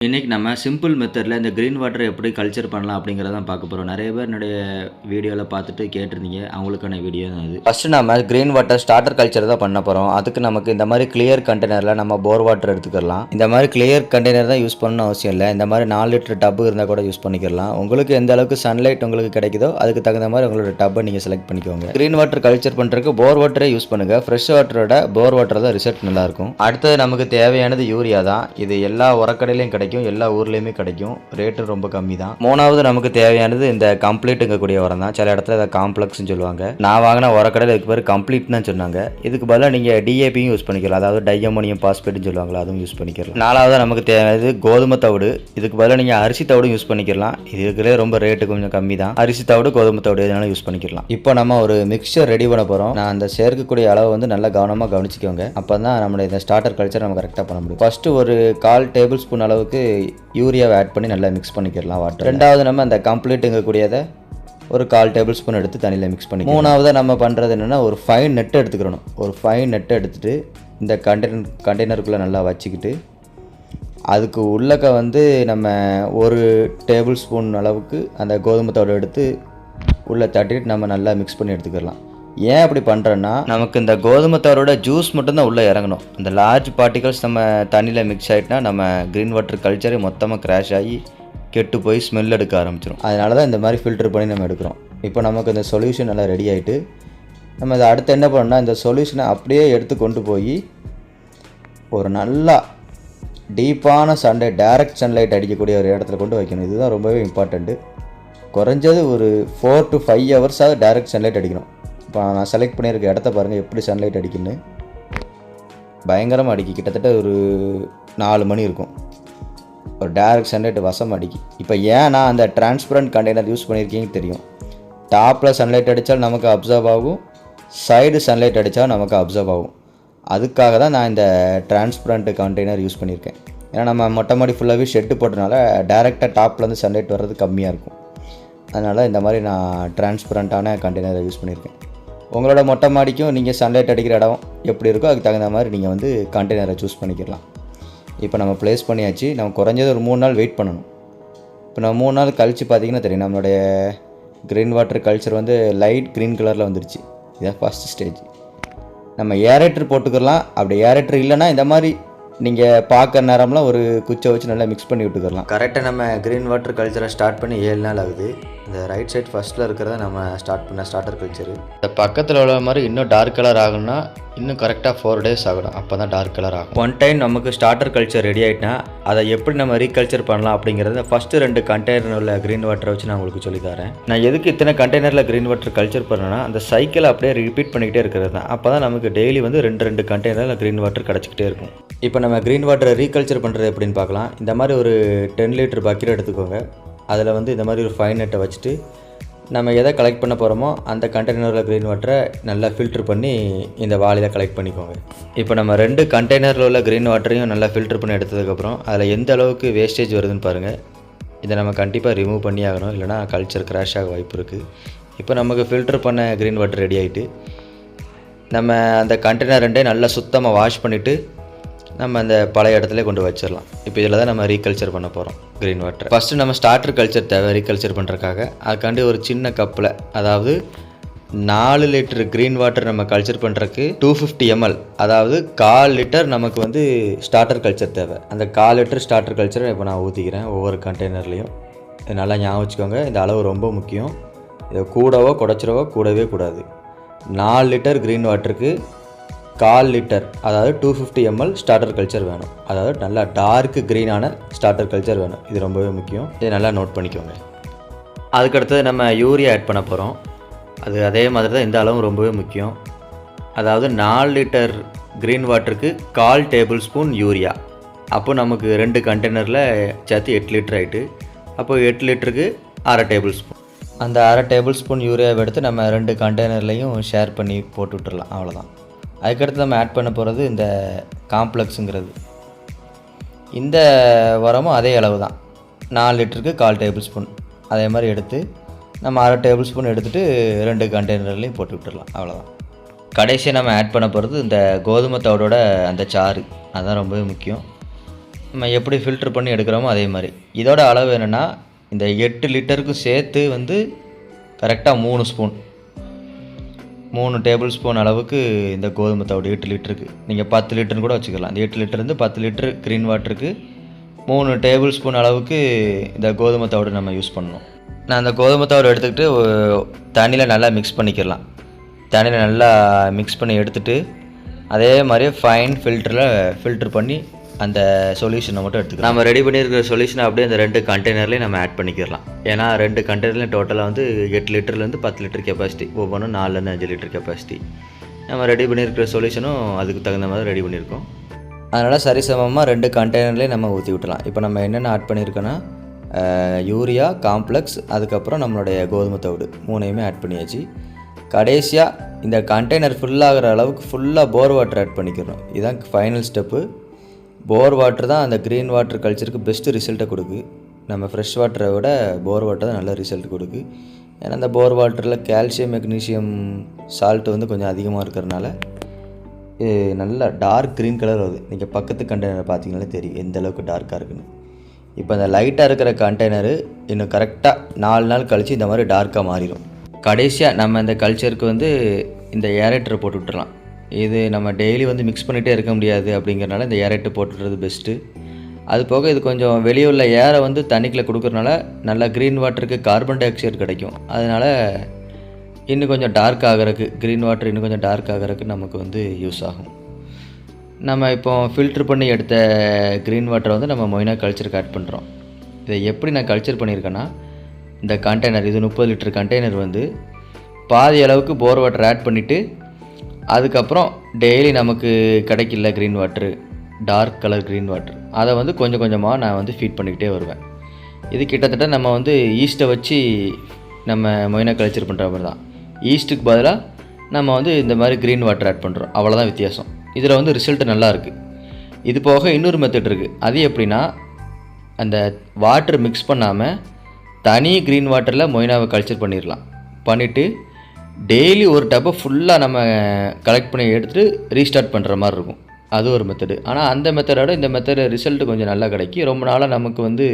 இன்னைக்கு நம்ம சிம்பிள் மெத்தட்ல இந்த கிரீன் வாட்டர எப்படி கல்ச்சர் பண்ணலாம் அப்படிங்கிறத தான் பார்க்க போறோம். நெறைய பேர் என்னுடைய வீடியோல பார்த்துட்டு கேட்டிருந்தீங்க. அவங்களுக்கான வீடியோ தான் இது. ஃபர்ஸ்ட் நம்ம கிரீன் வாட்டர் ஸ்டார்டர் கல்ச்சர் தான் பண்ண போறோம். அதுக்கு நமக்கு இந்த மாதிரி கிளியர் கண்டெய்னர்ல நம்ம போர் வாட்டர் எடுத்துக்கலாம். இந்த மாதிரி கிளியர் கண்டெய்னர் தான் யூஸ் பண்ணணும்னு அவசியம் இல்ல. இந்த மாதிரி 4 லிட்டர் டப் இருந்தா கூட யூஸ் பண்ணிக்கலாம். உங்களுக்கு எந்த அளவுக்கு சன்லைட் உங்களுக்கு கிடைக்குதோ அதுக்கு தகுந்த மாதிரி உங்களோட டப்பை நீங்க செலக்ட் பண்ணிக்கோங்க. கிரீன் வாட்டர் கல்ச்சர் பண்றதுக்கு போர் வாட்டரே யூஸ் பண்ணுங்க. ஃப்ரெஷ் வாட்டரோட போர் வாட்டர் தான் ரிசல்ட் நல்லா இருக்கும். அடுத்து நமக்கு தேவையானது யூரியா தான். இது எல்லா உரக்கடையிலையும் கிடைக்கும். எல்லா ஊர்லேயுமே கிடைக்கும். ரேட்டு ரொம்ப கம்மி தான். மூணாவது நமக்கு தேவையானது இந்த கம்ப்ளீட்டுங்கக்கூடிய உரம் தான். சில இடத்துல இதை காம்ப்ளெக்ஸ்னு சொல்லுவாங்க. நான் வாங்கின உரக்கடையில் இதுக்கு பேர் கம்ப்ளீட் தான் சொன்னாங்க. இதுக்கு பதிலாக நீங்கள் டிஏபியும் யூஸ் பண்ணிக்கலாம். அதாவது டைஅமோனியம் பாஸ்பேட்னு சொல்லுவாங்களா, அதுவும் யூஸ் பண்ணிக்கலாம். நாலாவது நமக்கு தேவையானது கோதுமை தவிடு. இதுக்கு பதிலாக நீங்கள் அரிசி தவிடும் யூஸ் பண்ணிக்கலாம். இதுக்குள்ளே ரொம்ப ரேட்டு கொஞ்சம் கம்மி தான். அரிசி தவிடு கோதுமை தவிடு எதுனாலும் யூஸ் பண்ணிக்கலாம். இப்போ நம்ம ஒரு மிக்சர் ரெடி பண்ண போகிறோம். நான் அந்த சேர்க்கக்கூடிய அளவு வந்து நல்லா கவனமாக கவனிச்சிக்கோங்க. அப்போ தான் நம்மளுடைய இந்த ஸ்டார்டர் கல்ச்சர் நம்ம கரெக்டாக பண்ண முடியும். ஃபஸ்ட்டு ஒரு 1/4 டேபிள் ஸ்பூன் அளவுக்கு யூரியாவை ஆட் பண்ணி நல்லா மிக்ஸ் பண்ணிக்கலாம் வாட்டர். ரெண்டாவது நம்ம அந்த கம்ப்ளீட்டுங்கக்கூடியதை ஒரு 1/4 டேபிள் ஸ்பூன் எடுத்து தண்ணியில் மிக்ஸ் பண்ணி. மூணாவது நம்ம பண்ணுறது என்னென்னா ஒரு ஃபைன் நெட்டை எடுத்துக்கிறணும். ஒரு ஃபைன் நெட்டை எடுத்துகிட்டு இந்த கண்டெய்னருக்குள்ளே நல்லா வச்சுக்கிட்டு அதுக்கு உள்ளக்க வந்து நம்ம ஒரு டேபிள் ஸ்பூன் அளவுக்கு அந்த கோதுமை தவிடு எடுத்து உள்ளே தட்டிட்டு நம்ம நல்லா மிக்ஸ் பண்ணி எடுத்துக்கலாம். ஏன் அப்படி பண்ணுறேன்னா, நமக்கு இந்த கோதுமை தவிரோட ஜூஸ் மட்டும்தான் உள்ளே இறங்கணும். இந்த லார்ஜ் பார்ட்டிகல்ஸ் நம்ம தண்ணியில் மிக்ஸ் ஆகிட்டுனா நம்ம க்ரீன் வாட்டர் கல்ச்சரே மொத்தமாக கிராஷ் ஆகி கெட்டு போய் ஸ்மெல் எடுக்க ஆரம்பிச்சிடும். அதனால தான் இந்த மாதிரி ஃபில்டர் பண்ணி நம்ம எடுக்கிறோம். இப்போ நமக்கு இந்த சொல்யூஷன் நல்லா ரெடி ஆகிட்டு நம்ம இதை அடுத்து என்ன பண்ணோம்னா, இந்த சொல்யூஷனை அப்படியே எடுத்து கொண்டு போய் ஒரு நல்லா டீப்பான சன்லைட், டைரக்ட் சன்லைட் அடிக்கக்கூடிய ஒரு இடத்துல கொண்டு வைக்கணும். இதுதான் ரொம்பவே இம்பார்ட்டண்ட்டு. குறைஞ்சது ஒரு 4 to 5 ஹவர்ஸாவது டைரக்ட் சன்லைட் அடிக்கணும். இப்போ நான் செலக்ட் பண்ணியிருக்க இடத்த பாருங்கள் எப்படி சன்லைட் அடிக்குன்னு. பயங்கரமாக அடிக்கி, கிட்டத்தட்ட ஒரு 4 மணி இருக்கும். ஒரு டைரக்ட் சன்லைட் வசம் அடிக்கி. இப்போ ஏன் நான் அந்த டிரான்ஸ்பரண்ட் கண்டெய்னர் யூஸ் பண்ணியிருக்கீங்கன்னு தெரியும். டாப்பில் சன்லைட் அடித்தால் நமக்கு அப்சர்வ் ஆகும், சைடு சன்லைட் அடித்தால் நமக்கு அப்சர்வ் ஆகும். அதுக்காக தான் நான் இந்த டிரான்ஸ்பரண்ட் கண்டெய்னர் யூஸ் பண்ணியிருக்கேன். ஏன்னா நம்ம மொட்டை மாடி ஃபுல்லாகவே ஷெட்டு போட்டனால டைரெக்டாக டாப்லேருந்து சன்லைட் வர்றது கம்மியாக இருக்கும். அதனால் இந்த மாதிரி நான் டிரான்ஸ்பரண்ட்டான கண்டெய்னரை யூஸ் பண்ணியிருக்கேன். உங்களோட மொட்டை மாடிக்கும் நீங்கள் சன்லைட் அடிக்கிற இடம் எப்படி இருக்கோ அதுக்கு தகுந்த மாதிரி நீங்கள் வந்து கண்டெய்னரை சூஸ் பண்ணிக்கலாம். இப்போ நம்ம ப்ளேஸ் பண்ணியாச்சு. நம்ம குறைஞ்சது ஒரு 3 நாள் வெயிட் பண்ணணும். இப்போ நம்ம 3 நாள் கழித்து பார்த்திங்கன்னா தெரியும், நம்மளுடைய க்ரீன் வாட்டர் கல்ச்சர் வந்து லைட் க்ரீன் கலரில் வந்துருச்சு. இதான் ஃபஸ்ட் ஸ்டேஜ். நம்ம ஏரேட்டர் போட்டுக்கலாம். அப்படி ஏரேட்டர் இல்லைன்னா இந்த மாதிரி நீங்கள் பார்க்குற நேரம்லாம் ஒரு குச்சை வச்சு நல்லா மிக்ஸ் பண்ணி விட்டுக்கலாம். கரெக்டாக நம்ம க்ரீன் வாட்டர் கல்ச்சரை ஸ்டார்ட் பண்ணி 7 நாள் ஆகுது. இந்த ரைட் சைட் ஃபஸ்ட்டில் இருக்கிறத நம்ம ஸ்டார்ட் பண்ண ஸ்டார்டர் கல்ச்சரு. இந்த பக்கத்தில் உள்ள மாதிரி இன்னும் டார்க் கலர் ஆகணும்னா இன்னும் கரெக்டாக 4 days ஆகணும். அப்போ தான் டார்க் கலர் ஆகும். ஒன் டைம் நமக்கு ஸ்டார்டர் கல்ச்சர் ரெடி ஆகிட்டுனா அதை எப்படி நம்ம ரீகல்ச்சர் பண்ணலாம் அப்படிங்கிறத ஃபஸ்ட்டு 2 கண்டெய்னர் உள்ள க்ரீன் வாட்டரை வச்சு நான் உங்களுக்கு சொல்லி தரேன். நான் எதுக்கு இத்தனை கண்டெய்னரில் க்ரீன் வாட்டர் கல்ச்சர் பண்ணேன்னா, அந்த சைக்கிளை அப்படியே ரிப்பீட் பண்ணிக்கிட்டே இருக்கிறது தான். அப்போ தான் நமக்கு டெய்லி வந்து 2 கண்டெய்னரில் க்ரீன் வாட்டர் கிடச்சிக்கிட்டே இருக்கும். இப்போ நம்ம க்ரீன் வாட்டரை ரீகல்ச்சர் பண்ணுறது எப்படின்னு பார்க்கலாம். இந்த மாதிரி ஒரு 10 லிட்டர் பக்கெட் எடுத்துக்கோங்க. அதில் வந்து இந்த மாதிரி ஒரு ஃபைன் நெட்டை வச்சுட்டு நம்ம எதை கலெக்ட் பண்ண போகிறோமோ அந்த கண்டெய்னரில் க்ரீன் வாட்டரை நல்லா ஃபில்ட்ரு பண்ணி இந்த வாளியில் கலெக்ட் பண்ணிக்கோங்க. இப்போ நம்ம 2 கண்டெய்னரில் உள்ள க்ரீன் வாட்டரையும் நல்லா ஃபில்ட்ரு பண்ணி எடுத்ததுக்கப்புறம் அதில் எந்த அளவுக்கு வேஸ்டேஜ் வருதுன்னு பாருங்கள். இதை நம்ம கண்டிப்பாக ரிமூவ் பண்ணி ஆகணும், இல்லைனா கல்ச்சர் கிராஷ் ஆக வாய்ப்பு இருக்குது. இப்போ நமக்கு ஃபில்ட்ரு பண்ண க்ரீன் வாட்டர் ரெடி ஆகிட்டு நம்ம அந்த கண்டெய்னர் 2 நல்லா சுத்தமாக வாஷ் பண்ணிவிட்டு நம்ம அந்த பழைய இடத்துல கொண்டு வச்சிடலாம். இப்போ இதில் தான் நம்ம ரீகல்ச்சர் பண்ண போகிறோம் க்ரீன் வாட்டர். ஃபஸ்ட்டு நம்ம ஸ்டார்டர் கல்ச்சர் தேவை ரீகல்ச்சர் பண்ணுறதுக்காக. அதுக்காண்டி ஒரு சின்ன கப்பில், அதாவது 4 லிட்டர் க்ரீன் வாட்டர் நம்ம கல்ச்சர் பண்ணுறதுக்கு 250 ml, அதாவது 1/4 லிட்டர் நமக்கு வந்து ஸ்டார்டர் கல்ச்சர் தேவை. அந்த 1/4 லிட்டர் ஸ்டார்டர் கல்ச்சரை இப்போ நான் ஊற்றிக்கிறேன் ஒவ்வொரு கண்டெய்னர்லேயும். இது நல்லா ஞாபகம் வச்சுக்கோங்க. இந்த அளவு ரொம்ப முக்கியம். இதை கூடவோ குறைச்சிடவோ கூடவே கூடாது. 4 லிட்டர் க்ரீன் வாட்டருக்கு 1/4 லிட்டர், அதாவது 250 ml ஸ்டார்டர் கல்ச்சர் வேணும். அதாவது நல்லா டார்க் க்ரீனான ஸ்டார்டர் கல்ச்சர் வேணும். இது ரொம்பவே முக்கியம். இதை நல்லா நோட் பண்ணிக்கோங்க. அதுக்கடுத்தது நம்ம யூரியா ஆட் பண்ண போகிறோம். அது அதே மாதிரி தான், இந்த அளவும் ரொம்பவே முக்கியம். அதாவது 4 லிட்டர் க்ரீன் வாட்டருக்கு 1/4 டேபிள் ஸ்பூன் யூரியா. அப்போ நமக்கு 2 கண்டெய்னரில் சேர்த்து 8 லிட்டர் ஆகிட்டு, அப்போ 8 லிட்டருக்கு 1/2 டேபிள் ஸ்பூன். அந்த 1/2 டேபிள் ஸ்பூன் யூரியாவை எடுத்து நம்ம 2 கண்டெய்னர்லையும் ஷேர் பண்ணி போட்டு விட்டுடலாம். அவ்வளோதான். அதுக்கடுத்து நம்ம ஆட் பண்ண போகிறது இந்த காம்ப்ளெக்ஸுங்கிறது. இந்த உரமும் அதே அளவு தான், 4 லிட்டருக்கு 1/4 டேபிள் ஸ்பூன். அதே மாதிரி எடுத்து நம்ம 1/2 டேபிள் ஸ்பூன் எடுத்துகிட்டு 2 கண்டெய்னர்லையும் போட்டு விட்டுடலாம். அவ்வளோதான். கடைசியாக நம்ம ஆட் பண்ண போகிறது இந்த கோதுமை தவிடோட அந்த சாறு. அதுதான் ரொம்பவே முக்கியம். நம்ம எப்படி ஃபில்ட்ரு பண்ணி எடுக்கிறோமோ அதே மாதிரி. இதோட அளவு என்னென்னா, இந்த 8 லிட்டருக்கும் சேர்த்து வந்து கரெக்டாக 3 ஸ்பூன், 3 டேபிள் ஸ்பூன் அளவுக்கு இந்த கோதுமை தவிடு 8 லிட்டருக்கு. நீங்கள் 10 லிட்டர்னு கூட வச்சுக்கலாம். இந்த 8 லிட்டர்லேருந்து 10 லிட்டர் க்ரீன் வாட்டருக்கு 3 டேபிள் ஸ்பூன் அளவுக்கு இந்த கோதுமை தவிடு நம்ம யூஸ் பண்ணணும். நான் அந்த கோதுமை தவிடு எடுத்துக்கிட்டு தண்ணியில் நல்லா மிக்ஸ் பண்ணிக்கிடலாம். தண்ணியில் நல்லா மிக்ஸ் பண்ணி எடுத்துகிட்டு அதே மாதிரியே ஃபைன் ஃபில்ட்ரு பண்ணி அந்த சொல்யூஷனை மட்டும் எடுத்துக்கலாம். நம்ம ரெடி பண்ணியிருக்கிற சொல்யூஷனை அப்படியே அந்த 2 கண்டெய்னர்லேயும் நம்ம ஆட் பண்ணிக்கிடலாம். ஏன்னா 2 கண்டெய்னர்லேயும் டோட்டலாக வந்து 8 லிட்டர்லேருந்து 10 லிட்டர் கெப்பாசிட்டி, ஒவ்வொன்றும் 4லேருந்து 5 லிட்டர் கெப்பாசிட்டி. நம்ம ரெடி பண்ணியிருக்கிற சொல்யூஷனும் அதுக்கு தகுந்த மாதிரி ரெடி பண்ணியிருக்கோம். அதனால் சரிசமமாக 2 கண்டெய்னர்லேயும் நம்ம ஊற்றி விட்டலாம். இப்போ நம்ம என்னென்ன ஆட் பண்ணியிருக்கோன்னா, யூரியா காம்ப்ளெக்ஸ், அதுக்கப்புறம் நம்மளுடைய கோதுமை தவிடு 3யுமே ஆட் பண்ணியாச்சு. கடைசியாக இந்த கண்டெய்னர் ஃபுல்லாகிற அளவுக்கு ஃபுல்லாக போர் வாட்டர் ஆட் பண்ணிக்கிறோம். இதுதான் ஃபைனல் ஸ்டெப்பு. போர் வாட்டர் தான் அந்த க்ரீன் வாட்டர் கல்ச்சருக்கு பெஸ்ட்டு ரிசல்ட்டை கொடுக்கு. நம்ம ஃப்ரெஷ் வாட்டரை விட போர் வாட்டர் தான் நல்ல ரிசல்ட் கொடுக்கு. ஏன்னா அந்த போர் வாட்டரில் கால்சியம் மெக்னீஷியம் சால்ட்டு வந்து கொஞ்சம் அதிகமாக இருக்கிறனால நல்லா டார்க் க்ரீன் கலர் வருது. நீங்கள் பக்கத்து கண்டெய்னரை பார்த்தீங்கன்னாலே தெரியும் எந்த அளவுக்கு டார்க்காக இருக்குன்னு. இப்போ அந்த லைட்டாக இருக்கிற கண்டெய்னரு இன்னும் கரெக்டாக 4 நாள் கழித்து இந்த மாதிரி டார்க்காக மாறிடும். கடைசியாக நம்ம இந்த கல்ச்சருக்கு வந்து இந்த ஏரேட்டரை போட்டு விட்டுறலாம். இது நம்ம டெய்லி வந்து மிக்ஸ் பண்ணிகிட்டே இருக்க முடியாது அப்படிங்கிறனால இந்த ஏரேட்டர் போட்டுடுறது பெஸ்ட்டு. அது போக இது கொஞ்சம் வெளியே உள்ள ஏரை வந்து தண்ணிக்குள்ளே கொடுக்குறனால நல்லா க்ரீன் வாட்டருக்கு கார்பன் டை ஆக்சைடு கிடைக்கும். அதனால் இன்னும் கொஞ்சம் டார்க் ஆகிறதுக்கு, க்ரீன் வாட்டர் இன்னும் கொஞ்சம் டார்க் ஆகிறதுக்கு நமக்கு வந்து யூஸ் ஆகும். நம்ம இப்போ ஃபில்ட்ரு பண்ணி எடுத்த க்ரீன் வாட்டரை வந்து நம்ம மொய்னா கல்ச்சருக்கு ஆட் பண்ணுறோம். இதை எப்படி நான் கல்ச்சர் பண்ணியிருக்கேன்னா, இந்த கண்டெய்னர், இது 30 லிட்டர் கண்டெய்னர் வந்து பாதி அளவுக்கு போர் வாட்டர் ஆட் பண்ணிவிட்டு, அதுக்கப்புறம் டெய்லி நமக்கு கிடைக்கல green water, dark colour green water, அதை வந்து கொஞ்சம் கொஞ்சமாக நான் வந்து ஃபீட் பண்ணிக்கிட்டே வருவேன். இது கிட்டத்தட்ட நம்ம வந்து ஈஸ்ட்டை வச்சு நம்ம மொய்னா கல்ச்சர் பண்ணுற மாதிரி தான். ஈஸ்ட்டுக்கு பதிலாக நம்ம வந்து இந்த மாதிரி க்ரீன் வாட்டர் ஆட் பண்ணுறோம், அவ்வளோதான் வித்தியாசம். இதில் வந்து ரிசல்ட் நல்லாயிருக்கு. இது போக இன்னொரு மெத்தட் இருக்குது. அது எப்படின்னா, அந்த வாட்டர் மிக்ஸ் பண்ணாமல் தனி க்ரீன் வாட்டரில் மொய்னாவை கல்ச்சர் பண்ணிவிட்டு டெய்லி ஒரு டப்பை ஃபுல்லாக நம்ம கலெக்ட் பண்ணி எடுத்துகிட்டு ரீஸ்டார்ட் பண்ணுற மாதிரி இருக்கும். அது ஒரு மெத்தடு. ஆனால் அந்த மெத்தடோட இந்த மெத்தடு ரிசல்ட்டு கொஞ்சம் நல்லா கிடைக்கி ரொம்ப நாளாக நமக்கு வந்து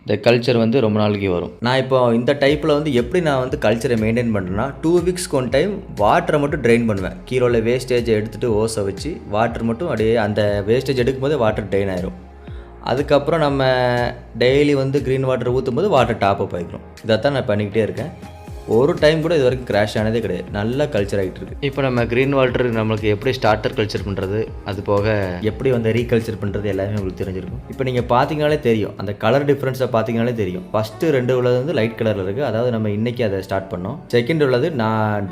இந்த கல்ச்சர் வந்து ரொம்ப நாளைக்கு வரும். நான் இப்போ இந்த டைப்பில் வந்து எப்படி நான் வந்து கல்ச்சரை மெயின்டைன் பண்ணுறேன்னா, 2 வீக்ஸ்க்கு ஒன் டைம் வாட்டரை மட்டும் ட்ரெயின் பண்ணுவேன். கீழே உள்ள வேஸ்டேஜை எடுத்துகிட்டு ஓஸை வச்சு வாட்டர் மட்டும் அப்படியே அந்த வேஸ்டேஜ் எடுக்கும்போது வாட்டர் ட்ரெயின் ஆயிரும். அதுக்கப்புறம் நம்ம டெய்லி வந்து க்ரீன் வாட்டர் ஊற்றும் போது வாட்டர் டாப்அப் ஆகிக்கிறோம். இதைத்தான் நான் பண்ணிக்கிட்டே இருக்கேன். ஒரு டைம் கூட இது வரைக்கும் கிராஷ் ஆனதே கிடையாது. நல்லா கல்ச்சர் ஆகிட்டு இருக்குது. இப்போ நம்ம க்ரீன் வாட்டர் நம்மளுக்கு எப்படி ஸ்டார்டர் கல்ச்சர் பண்ணுறது, அது போக எப்படி வந்து ரீகல்ச்சர் பண்ணுறது எல்லாமே உங்களுக்கு தெரிஞ்சிருக்கும். இப்போ நீங்கள் பார்த்தீங்கனாலே தெரியும், அந்த கலர் டிஃப்ரென்ஸை பார்த்தீங்கனாலே தெரியும். ஃபஸ்ட்டு 2 உள்ளது வந்து லைட் கலரில் இருக்குது, அதாவது நம்ம இன்றைக்கி அதை ஸ்டார்ட் பண்ணோம். செகண்ட் உள்ளது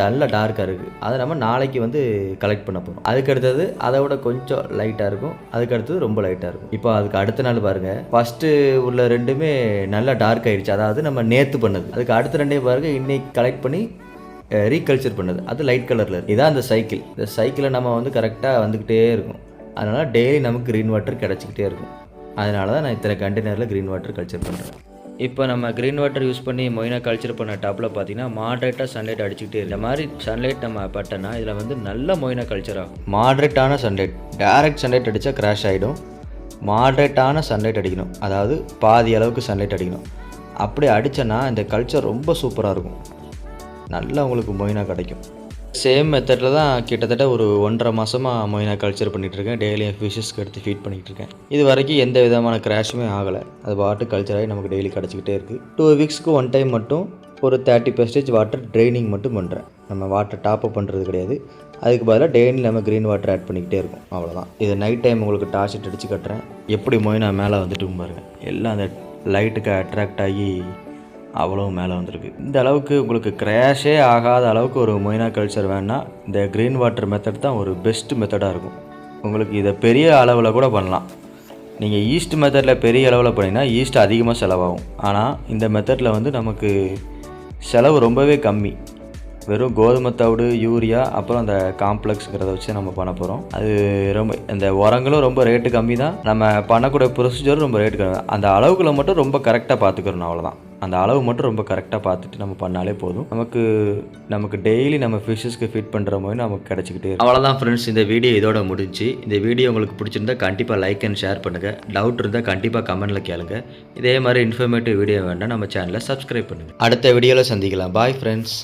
நல்ல டார்க்காக இருக்குது, அதை நம்ம நாளைக்கு வந்து கலெக்ட் பண்ண போகிறோம். அதுக்கடுத்தது அதை விட கொஞ்சம் லைட்டாக இருக்கும், அதுக்கடுத்தது ரொம்ப லைட்டாக இருக்கும். இப்போ அதுக்கு அடுத்த நாள் பாருங்கள், ஃபஸ்ட்டு உள்ள 2மே நல்லா டார்க் ஆகிடுச்சு, அதாவது நம்ம நேற்று பண்ணது. அதுக்கு அடுத்த 2 பாருங்கள் இன்னைக்கு கலெக்ட் பண்ணி ரீகல்ச்சர் பண்ணது, அது லைட் கலரில் இருக்குது. இதான் அந்த சைக்கிள். இந்த சைக்கிளை நம்ம வந்து கரெக்டாக வந்துக்கிட்டே இருக்கும். அதனால் டெய்லி நமக்கு க்ரீன் வாட்டர் கிடச்சிக்கிட்டே இருக்கும். அதனால தான் நான் இத்தனை கண்டெய்னரில் க்ரீன் வாட்டர் கல்ச்சர் பண்ணுறேன். இப்போ நம்ம க்ரீன் வாட்டர் யூஸ் பண்ணி மொய்னா கல்ச்சர் பண்ண டாப்பில் பார்த்தீங்கன்னா மாட்ரேட்டாக சன்லைட் அடிச்சுக்கிட்டே இந்த மாதிரி சன்லைட் நம்ம பட்டோன்னா இதில் வந்து நல்ல மொய்னா கல்ச்சர் ஆகும். மாட்ரேட்டான சன்லைட், டேரெக்ட் சன்லைட் அடித்தா கிராஷ் ஆகிடும். மாட்ரேட்டான சன்லைட் அடிக்கணும், அதாவது பாதி அளவுக்கு சன்லைட் அடிக்கணும். அப்படி அடித்தோன்னா இந்த கல்ச்சர் ரொம்ப சூப்பராக இருக்கும். நல்லா உங்களுக்கு மொய்னா கிடைக்கும். சேம் மெத்தடில் தான் கிட்டத்தட்ட ஒரு 1.5 மாதமாக மொய்னா கல்ச்சர் பண்ணிகிட்ருக்கேன். டெய்லியும் ஃபிஷ்ஷஸ்க்கு எடுத்து ஃபீட் பண்ணிகிட்ருக்கேன். இது வரைக்கும் எந்த விதமான கிராஷுமே ஆகலை. அது பாட்டு கல்ச்சர் ஆகி நமக்கு டெய்லி கிடச்சிக்கிட்டே இருக்குது. 2 வீக்ஸ்க்கு ஒன் டைம் மட்டும் ஒரு 30% வாட்டர் ட்ரைனிங் மட்டும் பண்ணுறேன். நம்ம வாட்டர் டாப்அப் பண்ணுறது கிடையாது. அதுக்கு பதிலாக டெய்லி நம்ம க்ரீன் வாட்டர் ஆட் பண்ணிக்கிட்டே இருக்கும், அவ்வளோதான். இது நைட் டைம் உங்களுக்கு டார்ச் லைட் அடித்து கட்டுறேன். எப்படி மொய்னா மேலே வந்துட்டு பாருங்கள், எல்லாம் அந்த லைட்டுக்கு அட்ராக்ட் ஆகி அவ்வளோ மேலே வந்திருக்கு. இந்த அளவுக்கு உங்களுக்கு கிராஷே ஆகாத அளவுக்கு ஒரு மொய்னா கல்ச்சர் வேணுன்னா இந்த க்ரீன் வாட்டர் மெத்தட் தான் ஒரு பெஸ்ட் மெத்தடாக இருக்கும். உங்களுக்கு இதை பெரிய அளவில் கூட பண்ணலாம். நீங்கள் ஈஸ்ட் மெத்தடில் பெரிய அளவில் பண்ணிங்கன்னா ஈஸ்ட் அதிகமாக செலவாகும். ஆனால் இந்த மெத்தடில் வந்து நமக்கு செலவு ரொம்பவே கம்மி. வெறும் கோதுமை தவிடு, யூரியா, அப்புறம் அந்த காம்ப்ளெக்ஸுங்கிறத வச்சு நம்ம பண்ண போகிறோம். அது ரொம்ப இந்த உரங்களும் ரொம்ப ரேட்டு கம்மி தான். நம்ம பண்ணக்கூடிய ப்ரொசீஜரும் ரொம்ப ரேட்டு கம்மி. அந்த அளவுக்குள்ள மட்டும் ரொம்ப கரெக்டாக பார்த்துக்கிறோம், அவ்வளோதான். அந்த அளவு மட்டும் ரொம்ப கரெக்டாக பார்த்துட்டு நம்ம பண்ணாலே போதும். நமக்கு டெய்லி நம்ம ஃபிஷ்ஷஸ்க்கு ஃபீட் பண்ணுற மாதிரி நமக்கு கிடச்சிக்கிட்டே இருக்கும். அவ்வளோதான் ஃப்ரெண்ட்ஸ், இந்த வீடியோ இதோட முடிஞ்சு. இந்த வீடியோ உங்களுக்கு பிடிச்சிருந்தா கண்டிப்பாக லைக் அண்ட் ஷேர் பண்ணுங்கள். டவுட் இருந்தால் கண்டிப்பாக கமெண்ட்டில் கேளுங்க. இதே மாதிரி இன்ஃபர்மேட்டிவ் வீடியோ வேண்டாம் நம்ம சேனலை சப்ஸ்கிரைப் பண்ணுங்கள். அடுத்த வீடியோவில் சந்திக்கலாம். Bye friends.